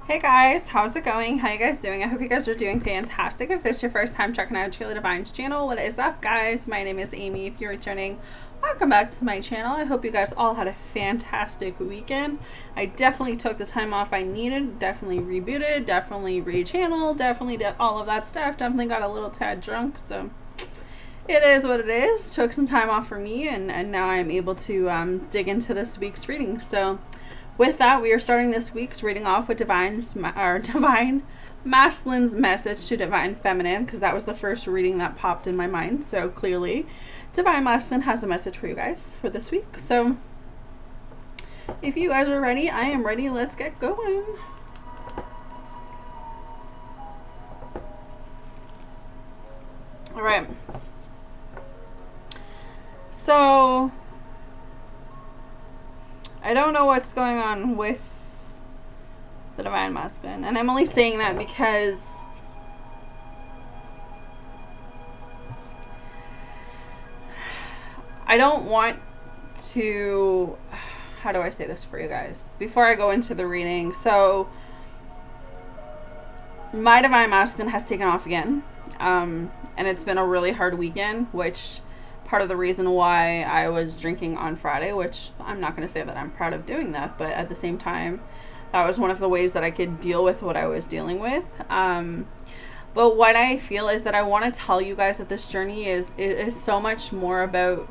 Hey guys, how's it going? How you guys doing? I hope you guys are doing fantastic. If this is your first time checking out Truly Divine's channel, what is up guys? My name is Amy. If you're returning, welcome back to my channel. I hope you guys all had a fantastic weekend. I definitely took the time off I needed, definitely rebooted, definitely rechanneled, definitely did all of that stuff, definitely got a little tad drunk, so it is what it is. Took some time off for me and now I'm able to dig into this week's reading. So with that, we are starting this week's reading off with Divine Masculine's message to Divine Feminine, because that was the first reading that popped in my mind. So clearly, Divine Masculine has a message for you guys for this week. So if you guys are ready, I am ready. Let's get going. All right. So I don't know what's going on with the Divine Masculine, and I'm only saying that because I don't want to, how do I say this for you guys before I go into the reading? So my Divine Masculine has taken off again, and it's been a really hard weekend, which part of the reason why I was drinking on Friday, which I'm not going to say that I'm proud of doing that, but at the same time, that was one of the ways that I could deal with what I was dealing with. But what I feel is that I want to tell you guys that this journey is so much more about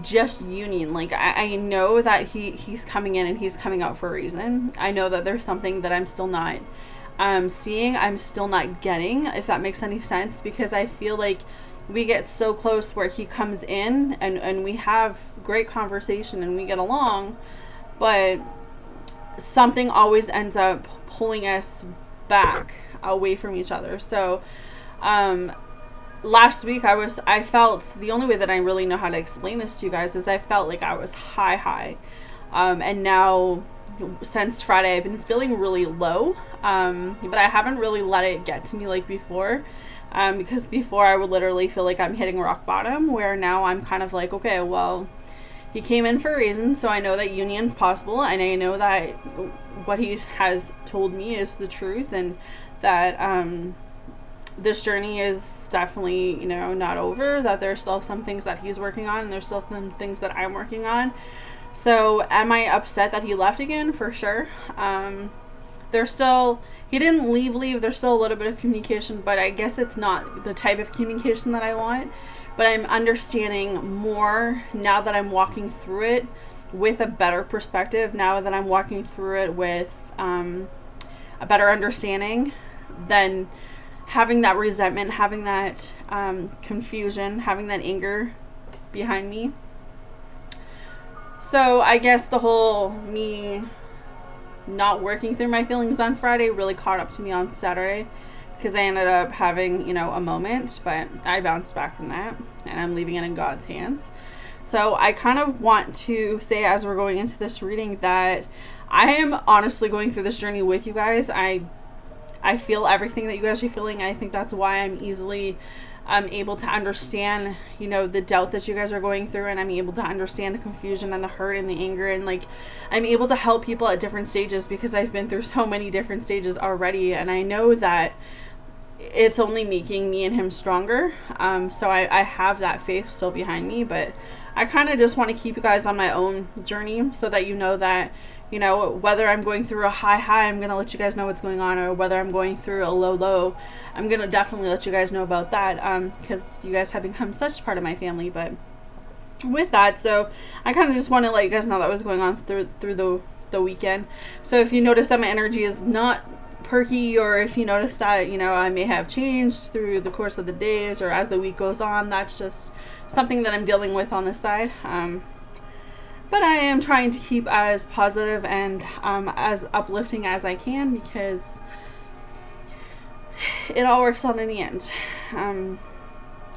just union. Like I know that he's coming in and he's coming out for a reason. I know that there's something that I'm still not seeing, I'm still not getting, if that makes any sense, because I feel like we get so close where he comes in and we have great conversation and we get along, but something always ends up pulling us back away from each other. So last week I felt, the only way that I really know how to explain this to you guys is I felt like I was high, and now since Friday I've been feeling really low, but I haven't really let it get to me like before. Because before I would literally feel like I'm hitting rock bottom, where now I'm kind of like, okay, well, he came in for a reason, so I know that union's possible, and I know that what he has told me is the truth, and that this journey is definitely, you know, not over, that there's still some things that he's working on, and there's still some things that I'm working on. So am I upset that he left again? For sure. There's still, he didn't leave, there's still a little bit of communication, but I guess it's not the type of communication that I want. But I'm understanding more now that I'm walking through it with a better perspective, now that I'm walking through it with a better understanding than having that resentment, having that confusion, having that anger behind me. So I guess the whole me not working through my feelings on Friday really caught up to me on Saturday, because I ended up having, you know, a moment, but I bounced back from that and I'm leaving it in God's hands. So I kind of want to say, as we're going into this reading, that I am honestly going through this journey with you guys. I feel everything that you guys are feeling. I think that's why I'm easily able to understand, you know, the doubt that you guys are going through, and I'm able to understand the confusion and the hurt and the anger, and like I'm able to help people at different stages because I've been through so many different stages already, and I know that it's only making me and him stronger. So I have that faith still behind me, but I kind of just want to keep you guys on my own journey so that you know that, you know, whether I'm going through a high, I'm going to let you guys know what's going on, or whether I'm going through a low, I'm going to definitely let you guys know about that, because you guys have become such part of my family. But with that, so I kind of just want to let you guys know that was going on through the weekend. So if you notice that my energy is not perky, or if you notice that, you know, I may have changed through the course of the days or as the week goes on, that's just something that I'm dealing with on the side. But I am trying to keep as positive and as uplifting as I can, because it all works out in the end. And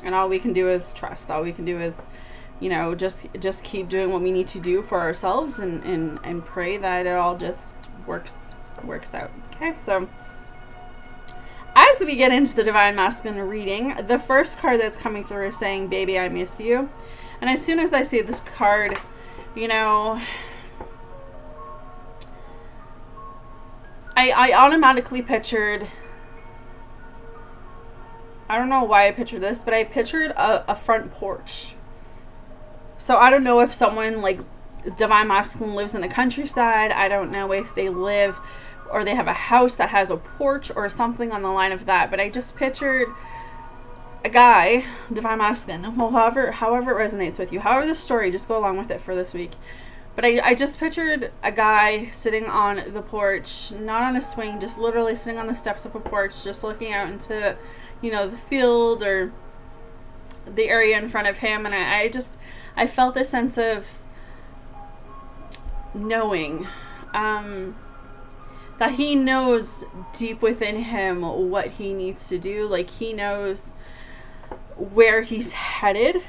all we can do is trust. All we can do is, you know, just keep doing what we need to do for ourselves, and pray that it all just works out. Okay, so as we get into the Divine Masculine reading, the first card that's coming through is saying, "Baby, I miss you." And as soon as I see this card, you know, I automatically pictured, I don't know why I pictured this, but I pictured a front porch. So I don't know if someone like divine masculine lives in the countryside. I don't know if they live or they have a house that has a porch or something on the line of that. But I just pictured a guy, divine masculine, well, however it resonates with you, however the story, just go along with it for this week. But I just pictured a guy sitting on the porch, not on a swing, just literally sitting on the steps of a porch, just looking out into, you know, the field or the area in front of him. And I felt this sense of knowing, that he knows deep within him what he needs to do. Like, he knows where he's headed.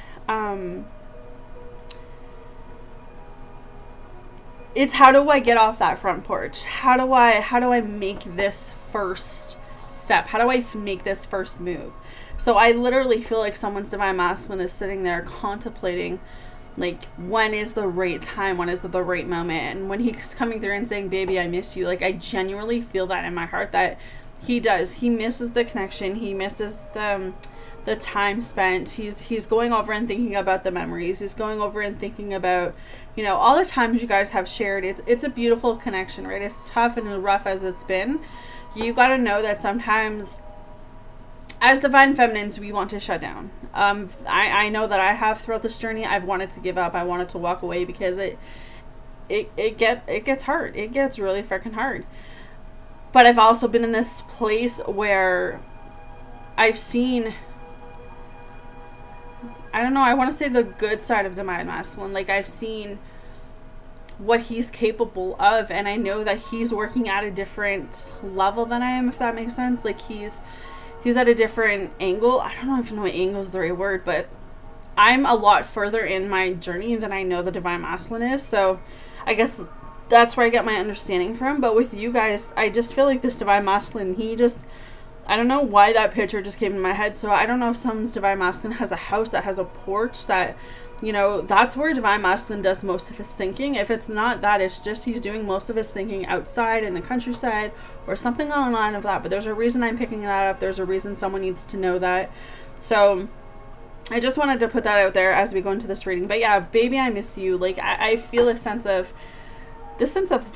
It's how do I get off that front porch? How do I make this first step? How do I make this first move? So I literally feel like someone's divine masculine is sitting there contemplating, like, when is the right time? When is the right moment? And when he's coming through and saying, baby, I miss you, like, I genuinely feel that in my heart that he does. He misses the connection. He misses the time spent. He's going over and thinking about the memories. He's going over and thinking about, you know, all the times you guys have shared. It's a beautiful connection, right? As tough and rough as it's been, you got to know that sometimes as divine feminines, we want to shut down. I know that I have throughout this journey. I've wanted to give up. I wanted to walk away because it gets hard. It gets really freaking hard. But I've also been in this place where I've seen, I don't know, I want to say the good side of divine masculine. Like, I've seen what he's capable of, and I know that he's working at a different level than I am, if that makes sense. Like, he's at a different angle. I don't know if angle is the right word, but I'm a lot further in my journey than I know the divine masculine is. So I guess that's where I get my understanding from. But with you guys, I just feel like this divine masculine, I don't know why that picture just came in my head. So I don't know if someone's divine masculine has a house that has a porch that, you know, that's where divine masculine does most of his thinking. If it's not that, it's just he's doing most of his thinking outside in the countryside or something along the line of that. But there's a reason I'm picking that up. There's a reason someone needs to know that. So I just wanted to put that out there as we go into this reading. But yeah, baby, I miss you. Like, I feel a sense of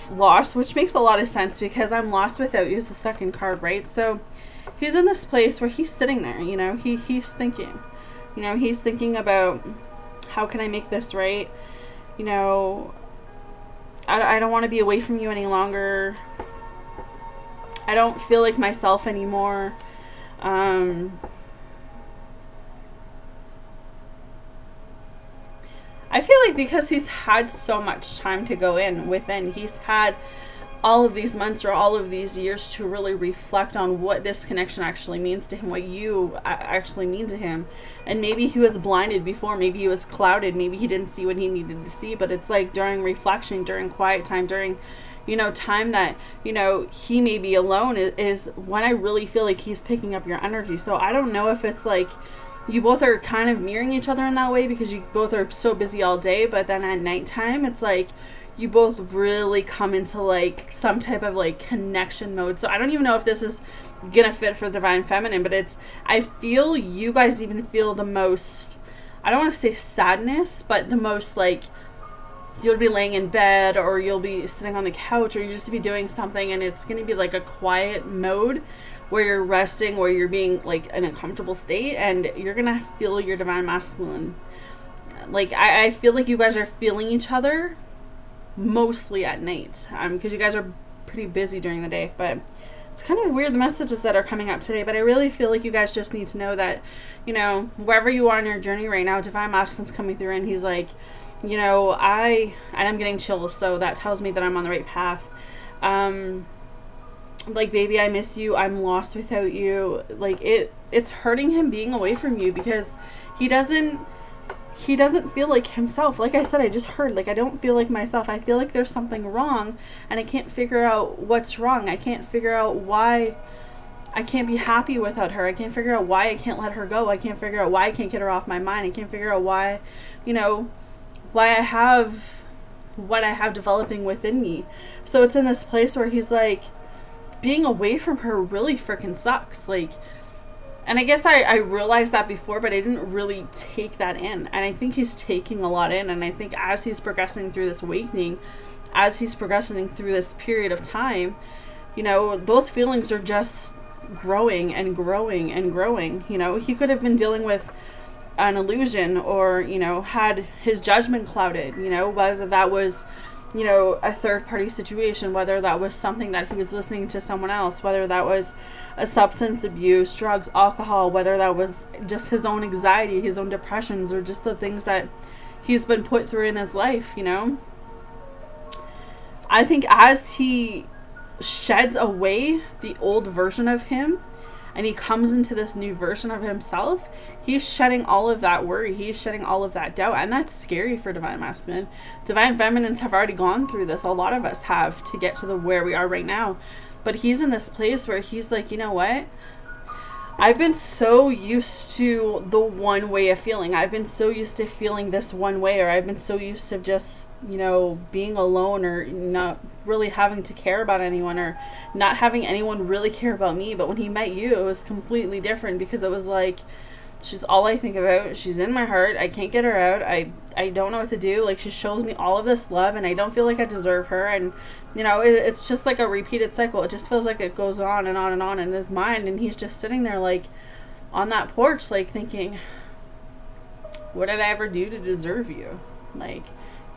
loss, which makes a lot of sense because I'm lost without you is the second card, right? So he's in this place where he's sitting there, you know, he's thinking, you know, he's thinking about, how can I make this right? You know, I don't want to be away from you any longer. I don't feel like myself anymore. I feel like because he's had so much time to go within, he's had all of these months or all of these years to really reflect on what this connection actually means to him, what you actually mean to him. And maybe he was blinded before, maybe he was clouded, maybe he didn't see what he needed to see. But it's like during reflection, during quiet time, during, you know, time that, you know, he may be alone is when I really feel like he's picking up your energy. So I don't know if it's like you both are kind of mirroring each other in that way because you both are so busy all day, but then at nighttime it's like you both really come into like some type of like connection mode. So I don't even know if this is gonna fit for divine feminine, but I feel you guys even feel the most, I don't want to say sadness, but the most like you'll be laying in bed or you'll be sitting on the couch or you'll just be doing something and it's gonna be like a quiet mode where you're resting, where you're being like in a comfortable state, and you're gonna feel your divine masculine. Like I feel like you guys are feeling each other mostly at night, because you guys are pretty busy during the day. But it's kind of weird the messages that are coming up today, but I really feel like you guys just need to know that, you know, wherever you are in your journey right now, divine masculine's coming through and he's like, you know, I'm getting chills, so that tells me that I'm on the right path. Like, baby, I miss you, I'm lost without you. Like, it's hurting him being away from you because he doesn't feel like himself. Like I said, I just heard, like, I don't feel like myself. I feel like there's something wrong and I can't figure out what's wrong. I can't figure out why I can't be happy without her. I can't figure out why I can't let her go. I can't figure out why I can't get her off my mind. I can't figure out why, you know, why I have what I have developing within me. So it's in this place where he's like, being away from her really freaking sucks. Like, and I guess I realized that before, but I didn't really take that in. And I think he's taking a lot in. And I think as he's progressing through this awakening, as he's progressing through this period of time, you know, those feelings are just growing and growing and growing. You know, he could have been dealing with an illusion, or, you know, had his judgment clouded, you know, whether that was, you know, a third party situation, whether that was something that he was listening to someone else, whether that was a substance abuse, drugs, alcohol, whether that was just his own anxiety, his own depressions, or just the things that he's been put through in his life, you know. I think as he sheds away the old version of him and he comes into this new version of himself, he's shedding all of that worry, he's shedding all of that doubt, and that's scary for divine masculine. Divine feminines have already gone through this, a lot of us have, to get to the where we are right now. But he's in this place where he's like, you know what, I've been so used to the one way of feeling. I've been so used to feeling this one way, or I've been so used to just, you know, being alone, or not really having to care about anyone, or not having anyone really care about me. But when he met you, it was completely different, because it was like, she's all I think about. She's in my heart. I can't get her out. I don't know what to do. Like, she shows me all of this love, and I don't feel like I deserve her. And, you know, it's just like a repeated cycle. It just feels like it goes on and on and on in his mind. And he's just sitting there, like, on that porch, like, thinking, what did I ever do to deserve you? Like,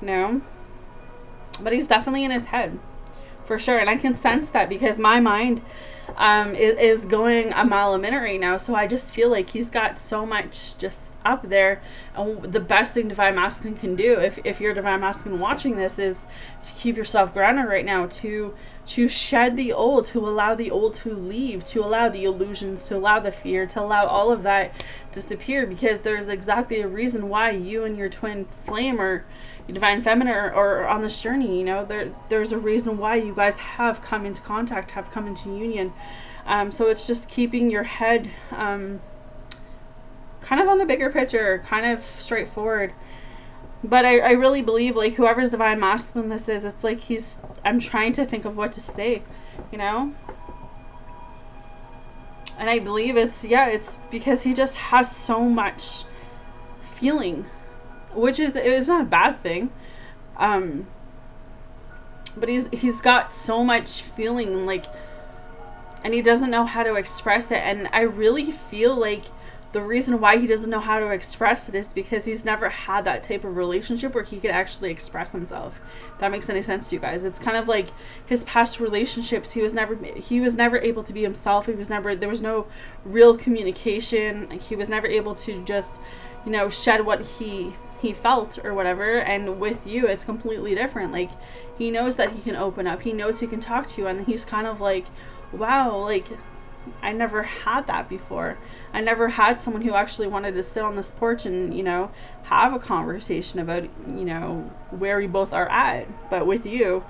you know? But he's definitely in his head, for sure. And I can sense that, because my mind is going a mile a minute right now. So I just feel like he's got so much just up there. And the best thing divine masculine can do, if you're divine masculine watching this, is to keep yourself grounded right now, to shed the old, to allow the old to leave, to allow the illusions, to allow the fear, to allow all of that disappear. Because there's exactly a reason why you and your twin flame, or divine feminine, or on this journey, you know, there's a reason why you guys have come into contact, have come into union. So it's just keeping your head kind of on the bigger picture, kind of straightforward. But I really believe, like, whoever's divine masculine this is, it's like I'm trying to think of what to say, you know. And I believe it's because he just has so much feeling, which is not a bad thing. But he's got so much feeling, like, and he doesn't know how to express it. And I really feel like the reason why he doesn't know how to express it is because he's never had that type of relationship where he could actually express himself. If that makes any sense to you guys. It's kind of like his past relationships. He was never able to be himself. There was no real communication. He was never able to just, you know, shed what he felt or whatever. And with you, it's completely different. Like, he knows that he can open up. He knows he can talk to you, and he's kind of like, wow, like, I never had that before. I never had someone who actually wanted to sit on this porch and, you know, have a conversation about, you know, where we both are at. But with you,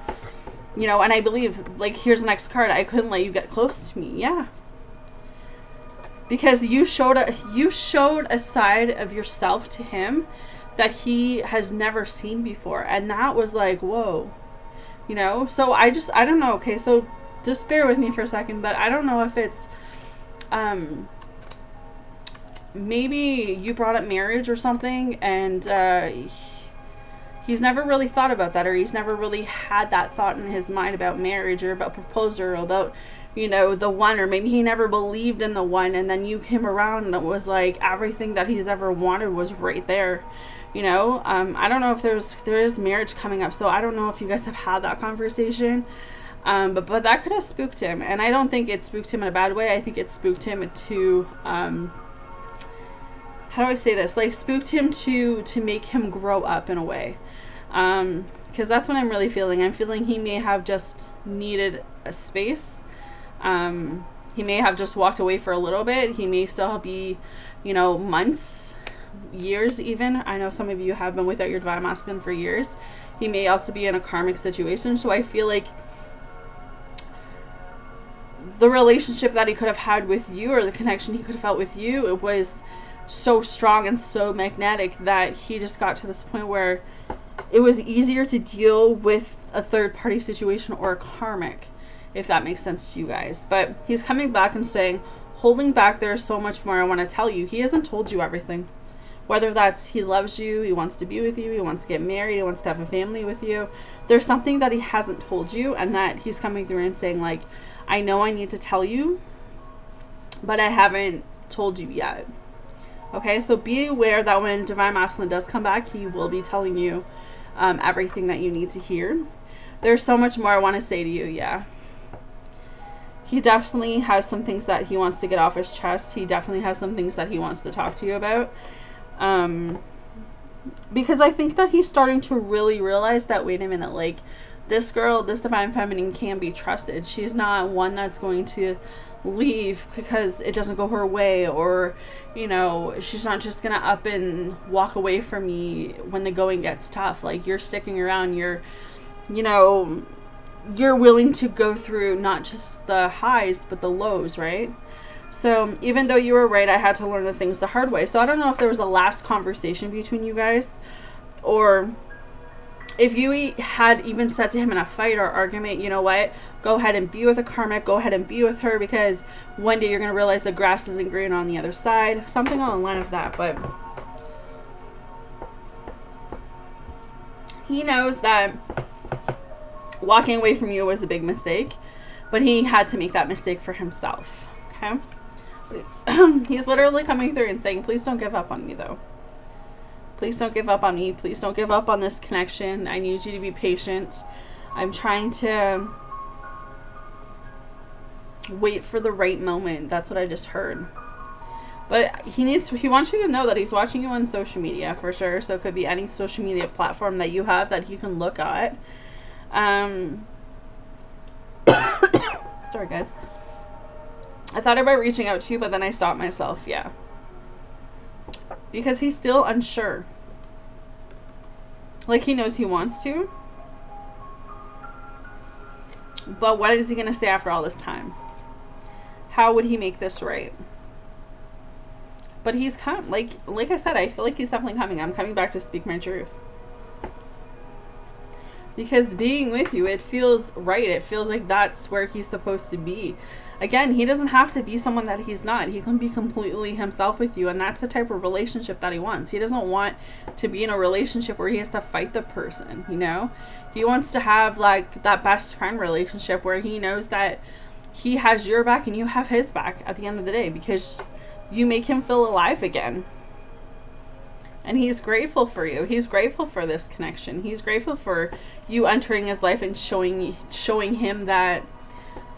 you know, and I believe, like, here's the next card, I couldn't let you get close to me. Yeah. Because you showed a side of yourself to him that he has never seen before. And that was like, whoa. You know? So I don't know. Okay, so just bear with me for a second, but I don't know if it's maybe you brought up marriage or something, and he's never really thought about that, or he's never really had that thought in his mind about marriage, or about proposal, or about, you know, the one, or maybe he never believed in the one, and then you came around and it was like everything that he's ever wanted was right there. You know, I don't know if there is marriage coming up, so I don't know if you guys have had that conversation. But that could have spooked him, and I don't think it spooked him in a bad way. I think it spooked him to, how do I say this? Like, spooked him to make him grow up in a way. Because that's what I'm really feeling. I'm feeling he may have just needed a space. He may have just walked away for a little bit. He may still be, you know, months, years even. I know some of you have been without your divine masculine for years. He may also be in a karmic situation. So I feel like the relationship that he could have had with you, or the connection he could have felt with you, it was so strong and so magnetic that he just got to this point where it was easier to deal with a third party situation or a karmic. if that makes sense to you guys. But he's coming back and saying, holding back, there's so much more I want to tell you. He hasn't told you everything. Whether that's he loves you, he wants to be with you, he wants to get married, he wants to have a family with you. There's something that he hasn't told you, and that he's coming through and saying, like, I know I need to tell you, but I haven't told you yet. Okay, so be aware that when Divine Masculine does come back, he will be telling you everything that you need to hear. There's so much more I want to say to you, yeah. He definitely has some things that he wants to get off his chest. He definitely has some things that he wants to talk to you about. Because I think that he's starting to really realize that, wait a minute, like, this girl, this Divine Feminine can be trusted. She's not one that's going to leave because it doesn't go her way, or, you know, she's not just gonna up and walk away from me when the going gets tough. Like, you're sticking around, you're, you know, you're willing to go through not just the highs but the lows, right? So even though you were right, I had to learn the things the hard way. So I don't know if there was a last conversation between you guys, or if you had even said to him in a fight or argument, you know what, go ahead and be with a karmic, go ahead and be with her, because one day you're going to realize the grass isn't green on the other side. Something along the line of that. But he knows that walking away from you was a big mistake, but he had to make that mistake for himself. Okay? He's literally coming through and saying, please don't give up on me, though. Please don't give up on me. Please don't give up on this connection. I need you to be patient. I'm trying to wait for the right moment. That's what I just heard. But he wants you to know that he's watching you on social media for sure. So it could be any social media platform that you have that he can look at. Sorry, guys. I thought about reaching out to you, but then I stopped myself. Yeah. Because he's still unsure. Like, he knows he wants to. But what is he going to say after all this time? How would he make this right? But he's come. Like I said, I feel like he's definitely coming. I'm coming back to speak my truth. Because being with you, it feels right. It feels like that's where he's supposed to be. Again, he doesn't have to be someone that he's not. He can be completely himself with you. And that's the type of relationship that he wants. He doesn't want to be in a relationship where he has to fight the person, you know? He wants to have, like, that best friend relationship where he knows that he has your back and you have his back at the end of the day, because you make him feel alive again. And he's grateful for you. He's grateful for this connection. He's grateful for you entering his life and showing him that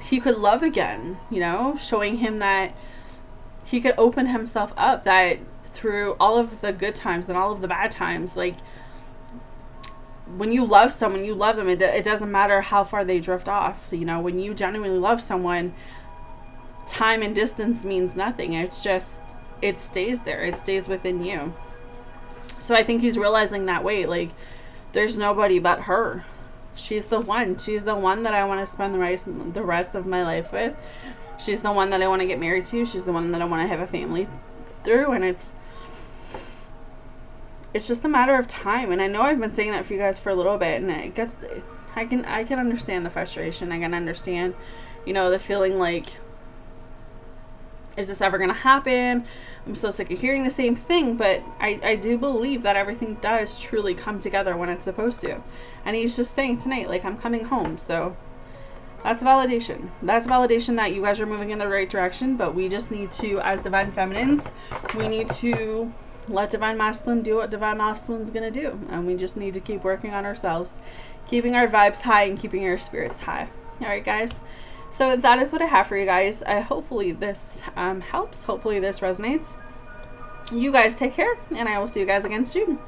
he could love again, you know, showing him that he could open himself up, that through all of the good times and all of the bad times, like, when you love someone, you love them. It doesn't matter how far they drift off. You know, when you genuinely love someone, time and distance means nothing. It's just, it stays there. It stays within you. So I think he's realizing that, wait, like, there's nobody but her. She's the one. She's the one that I want to spend the rest of my life with. She's the one that I want to get married to. She's the one that I want to have a family through. And it's just a matter of time. And I know I've been saying that for you guys for a little bit, and it gets, I can understand the frustration. I can understand, you know, the feeling like, is this ever going to happen? I'm so sick of hearing the same thing, but I do believe that everything does truly come together when it's supposed to. And he's just saying tonight, like, I'm coming home. So that's validation. That's validation that you guys are moving in the right direction, but we just need to, as Divine Feminines, we need to let Divine Masculine do what Divine Masculine's going to do. And we just need to keep working on ourselves, keeping our vibes high and keeping our spirits high. All right, guys. So that is what I have for you guys. Hopefully this helps. Hopefully this resonates. You guys take care, and I will see you guys again soon.